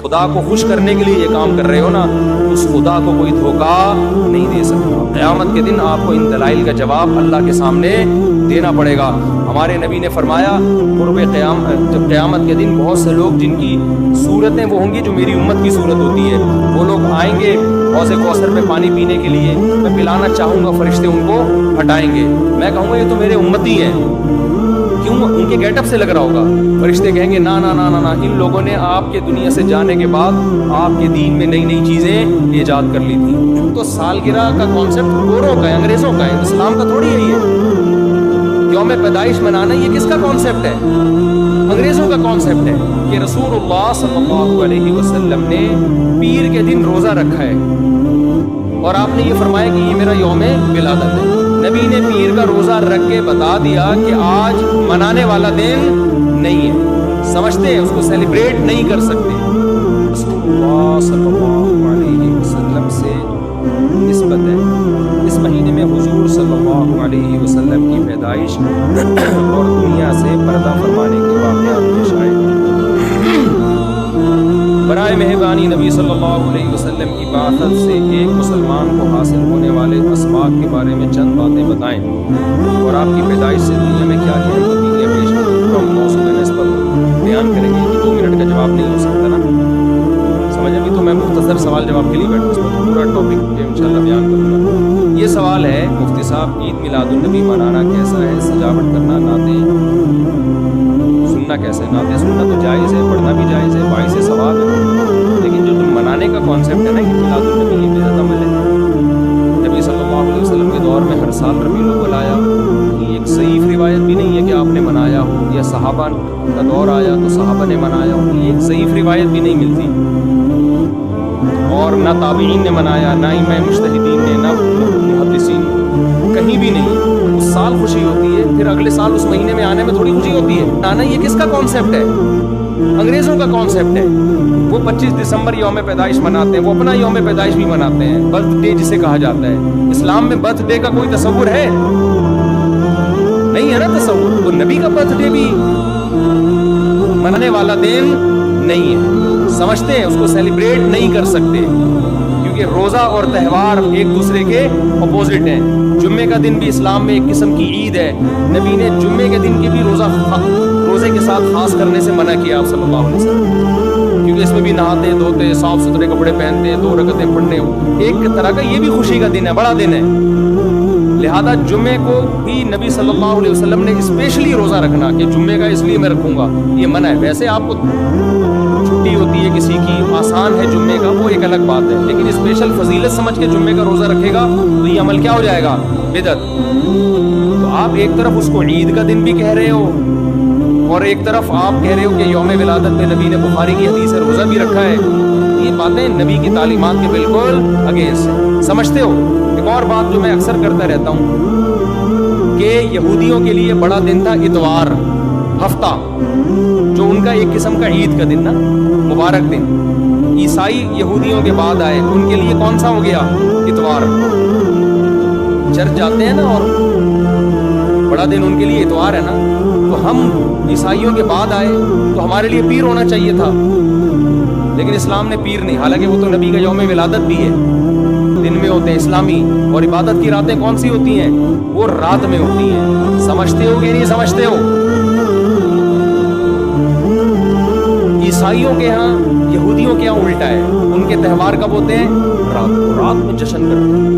خدا کو خوش کرنے کے لیے یہ کام کر رہے ہو نا، اس خدا کو کوئی دھوکہ نہیں دے سکتا۔ قیامت کے دن آپ کو ان دلائل کا جواب اللہ کے سامنے دینا پڑے گا۔ ہمارے نبی نے فرمایا جب قیامت کے دن بہت سے لوگ جن کی صورتیں وہ ہوں گی جو میری امت کی صورت ہوتی ہے، وہ لوگ آئیں گے حوض کوثر میں پانی پینے کے لیے، میں پلانا چاہوں گا، فرشتے ان کو ہٹائیں گے، میں کہوں گا یہ تو میرے امتی ہیں، کیوں؟ ان کے گیٹ اپ سے لگ رہا ہوگا۔ فرشتے کہیں گے نا نا نا نا نا، ان لوگوں نے آپ کے دنیا سے جانے کے بعد آپ کے دین میں نئی نئی چیزیں ایجاد کر لی تھیں۔ تو سالگرہ کا کانسیپٹ گوروں کا ہے، انگریزوں کا ہے، اسلام کا تھوڑی ہے۔ یہ یوم پیدائش منانا یہ کس کا کانسیپٹ ہے؟ انگریزوں کا کانسیپٹ ہے کہ رسول اللہ صلی اللہ علیہ وسلم نے پیر کے دن روزہ رکھا ہے اور آپ نے یہ فرمایا کہ یہ میرا یوم ولادت ہے۔ نبی نے پیر کا روزہ رکھ کے بتا دیا کہ آج منانے والا دن نہیں ہے، سمجھتے ہیں اس کو سیلیبریٹ نہیں کر سکتے۔ رسول اللہ صلی اللہ علیہ وسلم سے نسبت ہے، اس مہینے میں حضور صلی اللہ علیہ وسلم کی پیدائش اور دنیا سے پردہ فرمانے کے واقعات پیش آئے۔ برائے مہربانی نبی صلی اللہ علیہ وسلم کی بعثت سے ایک مسلمان کو حاصل ہونے والے اسباق کے بارے میں چند باتیں بتائیں، اور آپ کی پیدائش سے دنیا میں کیا کیا تبدیلیاں پیش آئیں۔ ہم موضوع میں اس پر بیان کریں گے، 2 منٹ کا جواب نہیں ہو سکتا نا، سمجھ ابھی تو میں مختصر سوال جواب کے لیے بیٹھا، اس پر پورا ٹاپک انشاءاللہ بیان کروں گا۔ یہ سوال ہے مفتی صاحب، عید میلاد النبی منانا کیسا ہے؟ سجاوٹ کرنا، نعتیں سننا کیسا ہے؟ نعتیں سننا تو جائز ہے، پڑھنا بھی جائز ہے، باعث ثواب ہے، لیکن جو منانے کا کانسیپٹ ہے نا کہ میلاد النبی یہ بے عمل ہے۔ نبی صلی اللہ علیہ وسلم کے دور میں ہر سال ربیع الاول آیا، یہ ایک ضعیف روایت بھی نہیں ہے کہ آپ نے منایا ہو، یا صحابہ کا دور آیا تو صحابہ نے منایا ہو، یہ ایک ضعیف روایت بھی نہیں ملتی، اور نہ تابعین نے منایا، نہ امام مجتہدین نے، نہ محدثین، کہیں بھی نہیں۔ اس سال خوشی ہوتی ہے، پھر اگلے سال اس مہینے میں آنے میں تھوڑی خوشی ہوتی ہے۔ نانا یہ کس کا کانسیپٹ ہے؟ انگریزوں کا کانسیپٹ ہے۔ وہ 25 دسمبر یوم پیدائش مناتے ہیں، وہ اپنا یوم پیدائش بھی مناتے ہیں، برتھ ڈے جسے کہا جاتا ہے۔ اسلام میں برتھ ڈے کا کوئی تصور ہے؟ نہیں ہے نا تصور، تو نبی کا برتھ ڈے بھی منانے والا دن نہیں ہے، سمجھتے ہیں اس کو سیلیبریٹ نہیں کر سکتے، کیونکہ روزہ اور تہوار ایک دوسرے کے اپوزٹ ہیں۔ جمعے کا دن بھی اسلام میں ایک قسم کی عید ہے، نبی نے جمعے کے دن کے بھی روزے کے ساتھ خاص کرنے سے منع کیا آپ صلی اللہ علیہ وسلم، کیونکہ اس میں بھی نہاتے دھوتے، صاف ستھرے کپڑے پہنتے، 2 رکعتیں پڑھنے، ایک طرح کا یہ بھی خوشی کا دن ہے، بڑا دن ہے۔ لہذا جمعے کو بھی نبی صلی اللہ علیہ وسلم نے اسپیشلی روزہ رکھنا کہ جمعے کا اس لیے میں رکھوں گا، یہ منع ہے۔ ویسے آپ کو چھٹی ہوتی ہے کسی کی، آسان ہے جمعے کا، وہ ایک الگ بات ہے، لیکن اسپیشل فضیلت سمجھ کے جمعے کا روزہ رکھے گا تو یہ عمل کیا ہو جائے گا؟ بدعت۔ تو آپ ایک طرف اس کو عید کا دن بھی کہہ رہے ہو، اور ایک طرف آپ کہہ رہے ہو کہ یوم ولادت میں نبی نے بخاری کی حدیث سے روزہ بھی رکھا ہے۔ یہ باتیں نبی کی تعلیمات کے بالکل اگینسٹ ہیں، سمجھتے ہو؟ ایک اور بات جو میں اکثر کرتا رہتا ہوں کہ یہودیوں کے لیے بڑا دن تھا اتوار، ہفتہ، جو ان کا ایک قسم کا عید کا دن نا، مبارک دن۔ عیسائی یہودیوں کے بعد آئے، ان کے لیے کون سا ہو گیا؟ اتوار۔ چرچ جاتے ہیں نا، اور بڑا دن ان کے لیے اتوار ہے نا، تو ہم عیسائیوں کے بعد آئے تو ہمارے لیے پیر ہونا چاہیے تھا، لیکن اسلام نے پیر نہیں، حالانکہ وہ تو نبی کا یوم ولادت بھی ہے، دن میں ہوتے ہیں اسلامی، اور عبادت کی راتیں کون سی ہوتی ہیں؟ وہ رات میں ہوتی ہیں، سمجھتے ہو کہ نہیں سمجھتے ہو؟ عیسائیوں کے ہاں، یہودیوں کے ہاں الٹا ہے، ان کے تہوار کب ہوتے ہیں؟ رات میں جشن کرتے ہیں۔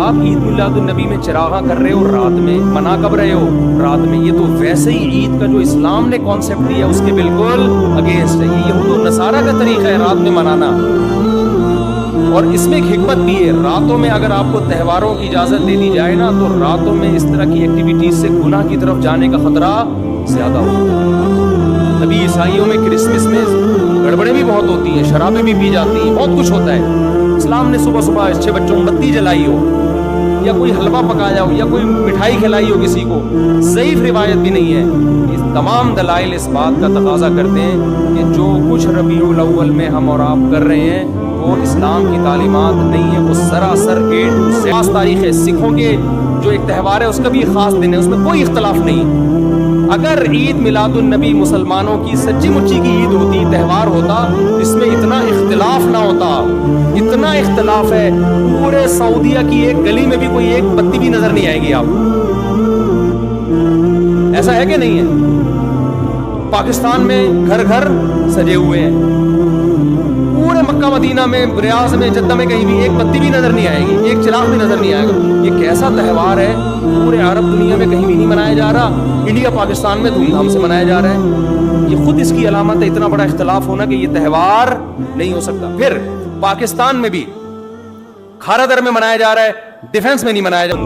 آپ عید میلاد النبی میں چراغاں کر رہے ہو رات میں، منا کب رہے ہو؟ رات میں۔ یہ تو ویسے ہی عید کا جو اسلام نے کانسیپٹ دیا اس کے بالکل اگینسٹ ہے، یہ یہود و نصارہ کا طریقہ ہے رات میں منانا، اور اس میں ایک حکمت بھی ہے۔ راتوں میں اگر آپ کو تہواروں کی اجازت دے دی جائے نا، تو راتوں میں اس طرح کی ایکٹیویٹیز سے گناہ کی طرف جانے کا خطرہ زیادہ ہوتا ہے۔ نبی عیسائیوں میں کرسمس میں گڑبڑیں بھی بہت ہوتی ہیں، شرابیں بھی پی جاتی ہیں، بہت کچھ ہوتا ہے۔ اسلام نے صبح صبح اچھے بچوں کو بتی جلائی ہو، یا کوئی حلوہ پکایا ہو، یا کوئی مٹھائی کھلائی ہو کسی کو، ضعیف روایت بھی نہیں ہے۔ اس تمام دلائل اس بات کا تقاضا کرتے ہیں کہ جو کچھ ربیع الاول میں ہم اور آپ کر رہے ہیں وہ اسلام کی تعلیمات نہیں ہے، وہ سراسر خاص تاریخ ہے۔ سکھوں کے جو ایک تہوار ہے اس کا بھی خاص دن ہے، اس میں کوئی اختلاف نہیں، اگر عید میلاد النبی مسلمانوں کی سچی مچی کی عید ہوتی, تہوار ہوتا, اس میں اتنا اختلاف نہ ہوتا. اتنا اختلاف ہے, پورے سعودیہ کی ایک گلی میں بھی کوئی ایک بتی بھی نظر نہیں آئے گی آپ. ایسا ہے کہ نہیں ہے؟ پاکستان میں گھر گھر سجے ہوئے ہیں, پورے مکہ مدینہ میں, ریاض میں, جدہ میں کہیں بھی ایک بتی بھی نظر نہیں آئے گی, ایک چراغ بھی نظر نہیں آئے گا. یہ کیسا تہوار ہے, پورے عرب دنیا میں کہیں بھی نہیں منایا جا رہا, انڈیا پاکستان میں دھوم دھام سے منایا جا رہا ہے. یہ خود اس کی علامت ہے, اتنا بڑا اختلاف ہونا کہ یہ تہوار نہیں ہو سکتا. پھر پاکستان میں بھی کھارا در میں منایا جا رہا ہے, ڈیفنس میں نہیں منایا جاتا.